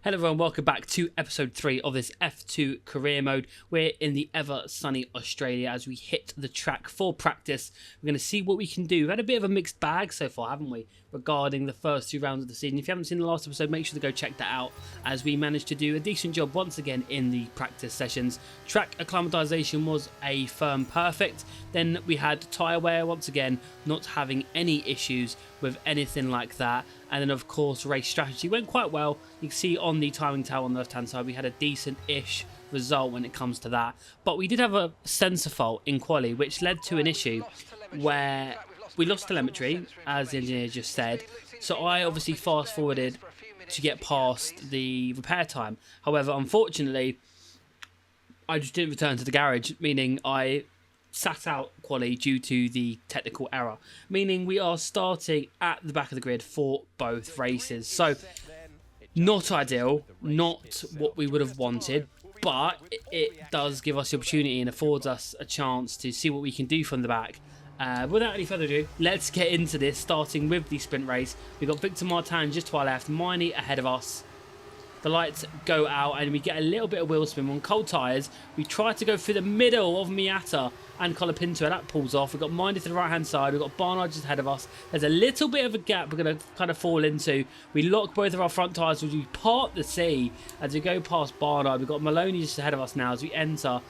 Hello everyone, welcome back to episode 3 of this F2 career mode. We're in the ever sunny Australia as we hit the track for practice. We're going to see what we can do. We've had a bit of a mixed bag so far, haven't we, regarding the first 2 rounds of the season. If you haven't seen the last episode, make sure to go check that out, as we managed to do a decent job once again in the practice sessions. Track acclimatization was a firm perfect. Then we had tyre wear, once again not having any issues with anything like that. And then of course race strategy went quite well. You can see on the timing tower on the left hand side we had a decent-ish result when it comes to that. But we did have a sensor fault in quali, which led to an issue where we lost telemetry, as the engineer just said. So I obviously fast forwarded to get past the repair time. However, unfortunately, I just didn't return to the garage, meaning I sat out quali due to the technical error, meaning we are starting at the back of the grid for both races. So not ideal, not what we would have wanted, but it does give us the opportunity and affords us a chance to see what we can do from the back. Without any further ado, let's get into this, starting with the sprint race. We've got Victor Martin just to our left, Miney ahead of us. The lights go out and we get a little bit of wheel spin. On cold tyres, we try to go through the middle of Miata and Colapinto, and that pulls off. We've got Mindy to the right hand side, we've got Barnard just ahead of us. There's a little bit of a gap we're going to kind of fall into. We lock both of our front tyres as we part the sea as we go past Barnard. We've got Maloney just ahead of us now as we enter.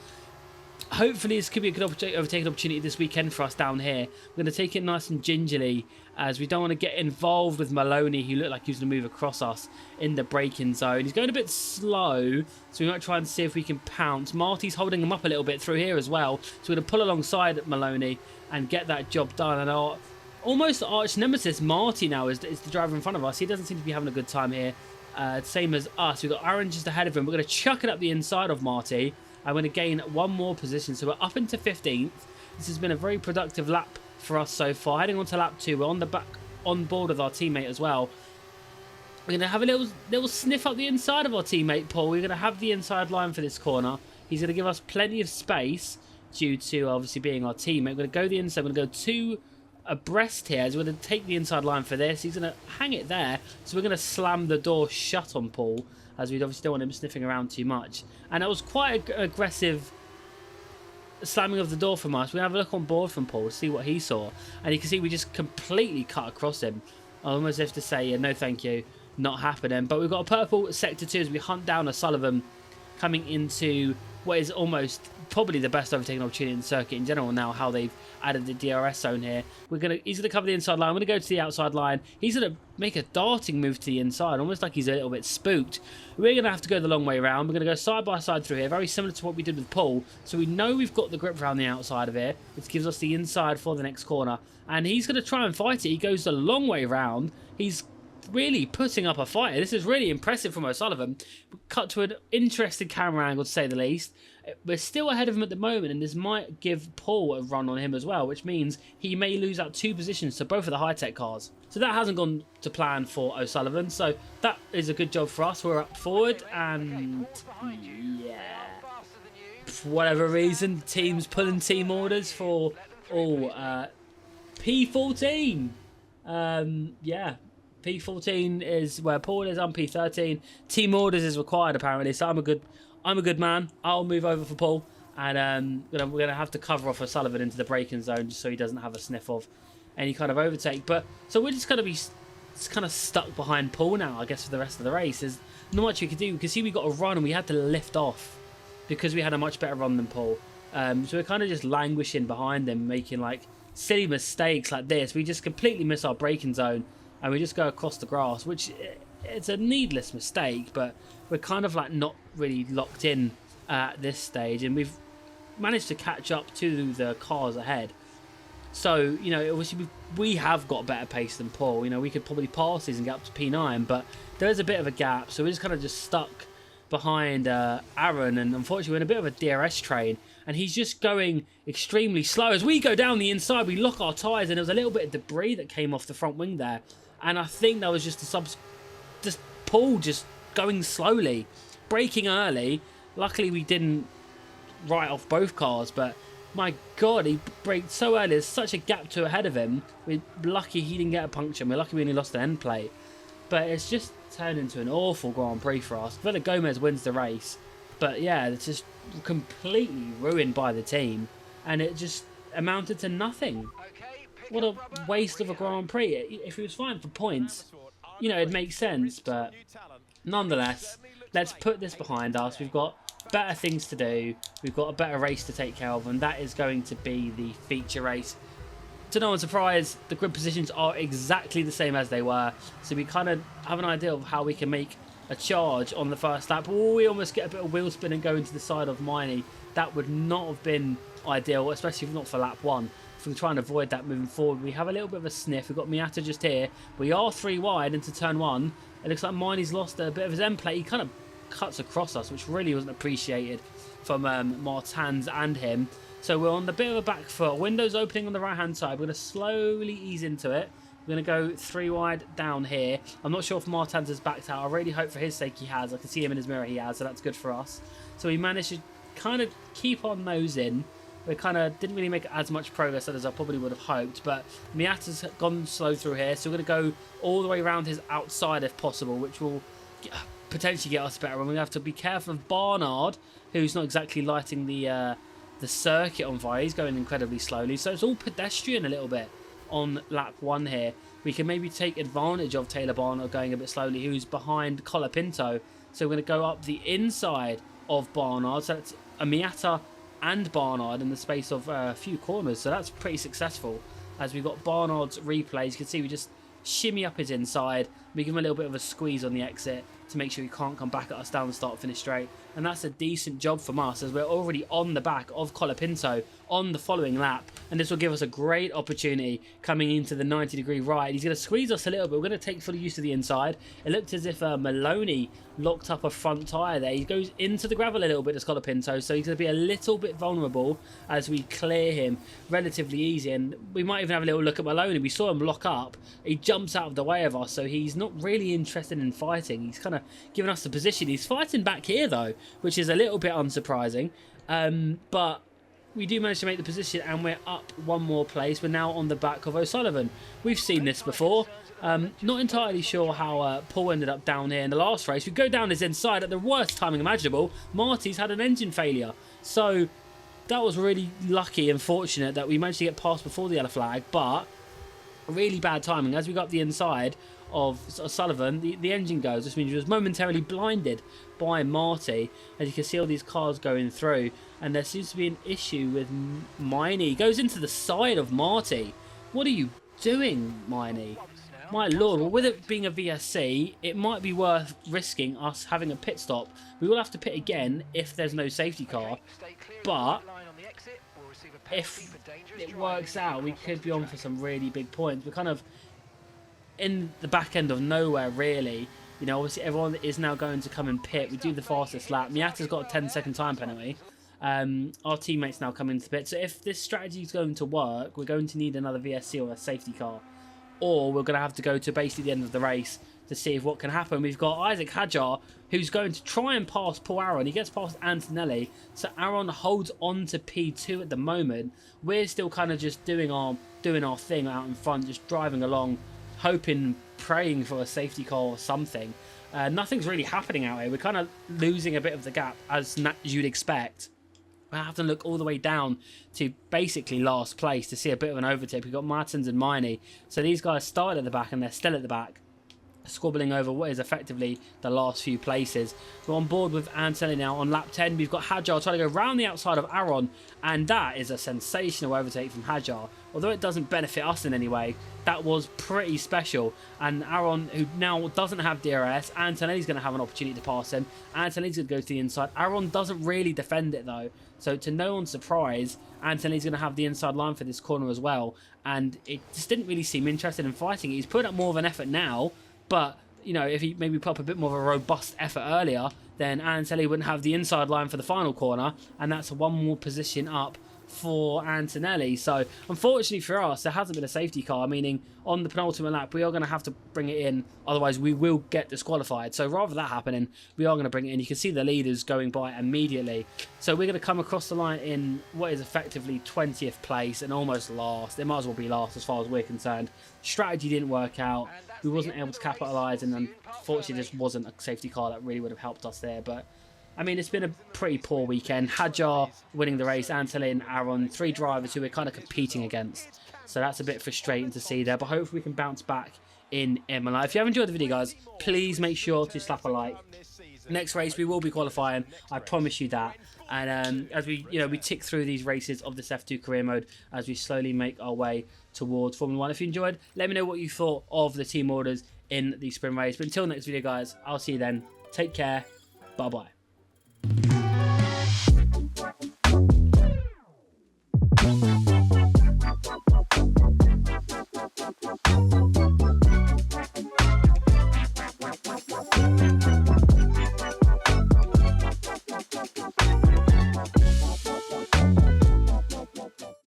Hopefully this could be a good overtaking opportunity this weekend for us down here. We're going to take it nice and gingerly, as we don't want to get involved with Maloney, who looked like he was going to move across us in the braking zone. He's going a bit slow, so we might try and see if we can pounce. Marty's holding him up a little bit through here as well, so we're going to pull alongside Maloney and get that job done. And our almost arch nemesis Marty now is the driver in front of us. He doesn't seem to be having a good time here, same as us. We've got Aaron just ahead of him. We're going to chuck it up the inside of Marty. I'm going to gain one more position, so we're up into 15th. This has been a very productive lap for us so far. Heading on to lap 2, we're on board with our teammate as well. We're going to have a little sniff up the inside of our teammate, Paul. We're going to have the inside line for this corner. He's going to give us plenty of space due to obviously being our teammate. We're going to go the inside. We're going to go 2 abreast here, as we're going to take the inside line for this. He's going to hang it there, so we're going to slam the door shut on Paul, as we obviously don't want him sniffing around too much. And that was quite an aggressive slamming of the door from us. We have a look on board from Paul, see what he saw. And you can see we just completely cut across him. Almost have to say, no thank you, not happening. But we've got a purple sector 2 as we hunt down a Sullivan, coming into what is almost probably the best overtaking opportunity in the circuit in general now, how they've added the DRS zone here. He's going to cover the inside line. I'm going to go to the outside line. He's going to make a darting move to the inside, almost like he's a little bit spooked. We're going to have to go the long way around. We're going to go side by side through here, very similar to what we did with Paul. So we know we've got the grip around the outside of here, which gives us the inside for the next corner. And he's going to try and fight it. He goes the long way around. He's really putting up a fight. This is really impressive from O'Sullivan. Cut to an interesting camera angle, to say the least. We're still ahead of him at the moment, and this might give Paul a run on him as well, which means he may lose out 2 positions to both of the high-tech cars. So that hasn't gone to plan for O'Sullivan, so that is a good job for us. We're up forward, and yeah, for whatever reason, the team's pulling team orders for P14. Yeah. P14 is where Paul is. I'm P13. Team orders is required apparently, so I'm a good man. I'll move over for Paul, and we're gonna have to cover off O'Sullivan into the braking zone just so he doesn't have a sniff of any kind of overtake. But so we're just gonna be kind of stuck behind Paul now, I guess, for the rest of the race. There's not much we could do. You can see we got a run and we had to lift off because we had a much better run than Paul. So we're kind of just languishing behind him, making like silly mistakes like this. We just completely miss our braking zone. And we just go across the grass, which it's a needless mistake, but we're kind of like not really locked in at this stage, and we've managed to catch up to the cars ahead. So, you know, obviously we have got better pace than Paul. You know, we could probably pass these and get up to P9, but there's a bit of a gap, so we're just kind of just stuck behind Aaron, and unfortunately we're in a bit of a DRS train, and he's just going extremely slow. As we go down the inside, we lock our tyres, and there was a little bit of debris that came off the front wing there. And I think that was just Paul just going slowly, braking early. Luckily, we didn't write off both cars, but my God, he braked so early. There's such a gap to ahead of him. We're lucky he didn't get a puncture. We're lucky we only lost an end plate. But it's just turned into an awful Grand Prix for us. Villa Gomez wins the race, but yeah, it's just completely ruined by the team, and it just amounted to nothing. What a waste of a Grand Prix. If he was fine for points, you know, it makes sense, but nonetheless, let's put this behind us. We've got better things to do. We've got a better race to take care of, and that is going to be the feature race. To no one's surprise, the grid positions are exactly the same as they were, so we kind of have an idea of how we can make a charge on the first lap. Oh, we almost get a bit of wheel spin and go into the side of Miney. That would not have been ideal, especially if not for lap 1. If we try and avoid that moving forward, we have a little bit of a sniff. We've got Miata just here. We are 3 wide into turn 1. It looks like Miney's lost a bit of his end plate. He kind of cuts across us, which really wasn't appreciated from Martins and him. So we're on the bit of a back foot. Windows opening on the right hand side. We're going to slowly ease into it. We're going to go 3 wide down here. I'm not sure if Martins has backed out. I really hope for his sake he has. I can see him in his mirror, he has, so that's good for us. So we managed to kind of keep on nosing. We kind of didn't really make as much progress as I probably would have hoped, but Miata's gone slow through here, so we're going to go all the way around his outside if possible, which will potentially get us better. And we're going to have to be careful of Barnard, who's not exactly lighting the circuit on fire. He's going incredibly slowly, so it's all pedestrian a little bit on lap 1 here. We can maybe take advantage of Taylor Barnard going a bit slowly, who's behind Colapinto. So we're going to go up the inside of Barnard, so that's a Miata and Barnard in the space of a few corners, so that's pretty successful. As we've got Barnard's replays, you can see we just shimmy up his inside, we give him a little bit of a squeeze on the exit to make sure he can't come back at us down the start finish straight, and that's a decent job from us as we're already on the back of Colapinto on the following lap, and this will give us a great opportunity coming into the 90-degree right. He's going to squeeze us a little bit. We're going to take full use of the inside. It looked as if Maloney locked up a front tyre there. He goes into the gravel a little bit, as Colapinto, so he's going to be a little bit vulnerable as we clear him relatively easy, and we might even have a little look at Maloney. We saw him lock up. He jumps out of the way of us, so he's not really interested in fighting. He's kind of giving us the position. He's fighting back here though, which is a little bit unsurprising, but we do manage to make the position, and we're up 1 more place. We're now on the back of O'Sullivan. We've seen this before. Not entirely sure how Paul ended up down here in the last race. We go down his inside at the worst timing imaginable. Marty's had an engine failure, so that was really lucky and fortunate that we managed to get past before the yellow flag, but really bad timing. As we got up the inside of Sullivan, the engine goes, which means he was momentarily blinded by Marty. As you can see all these cars going through, and there seems to be an issue with Miney. He goes into the side of Marty. What are you doing, Miney? My lord, well, with it being a VSC, it might be worth risking us having a pit stop. We will have to pit again if there's no safety car, but if it works out, we could be on for some really big points. We're kind of in the back end of nowhere, really. You know, obviously everyone is now going to come and pit. We do the fastest lap. Miata's got a 10-second time penalty. Our teammates now come into pit. So if this strategy is going to work, we're going to need another VSC or a safety car. Or we're going to have to go to basically the end of the race to see if what can happen. We've got Isaac Hadjar, who's going to try and pass Paul Aron. He gets past Antonelli, so Aron holds on to P2 at the moment. We're still kind of just doing our thing out in front, just driving along, hoping, praying for a safety car or something. Nothing's really happening out here. We're kind of losing a bit of the gap, as you'd expect. I have to look all the way down to basically last place to see a bit of an overtake. We've got Martins and Miney. So these guys started at the back and they're still at the back, squabbling over what is effectively the last few places. We're on board with Antonelli now on lap 10. We've got Hadjar trying to go round the outside of Aron, and that is a sensational overtake from Hadjar. Although it doesn't benefit us in any way, that was pretty special. And Aron, who now doesn't have DRS, Antonelli's going to have an opportunity to pass him. Antonelli's going to go to the inside. Aron doesn't really defend it though. So to no one's surprise, Antonelli's going to have the inside line for this corner as well. And it just didn't really seem interested in fighting. He's put up more of an effort now, but you know, if he maybe put up a bit more of a robust effort earlier, then Antonelli wouldn't have the inside line for the final corner, and that's 1 more position up for Antonelli. So unfortunately for us, there hasn't been a safety car, meaning on the penultimate lap we are going to have to bring it in, otherwise we will get disqualified. So rather that happening, we are going to bring it in. You can see the leaders going by immediately. So we're going to come across the line in what is effectively 20th place and almost last. It might as well be last as far as we're concerned. Strategy didn't work out. we wasn't able to capitalise, and unfortunately just wasn't a safety car that really would have helped us there. But I mean, it's been a pretty poor weekend. Hadjar winning the race, Antolin, Aaron, 3 drivers who we're kind of competing against. So that's a bit frustrating to see there, but hopefully we can bounce back in Imola. If you have enjoyed the video, guys, please make sure to slap a like. Next race we will be qualifying, I promise you that. And as we tick through these races of this F2 career mode as we slowly make our way towards Formula 1. If you enjoyed, let me know what you thought of the team orders in the sprint race. But until next video, guys, I'll see you then. Take care. Bye bye.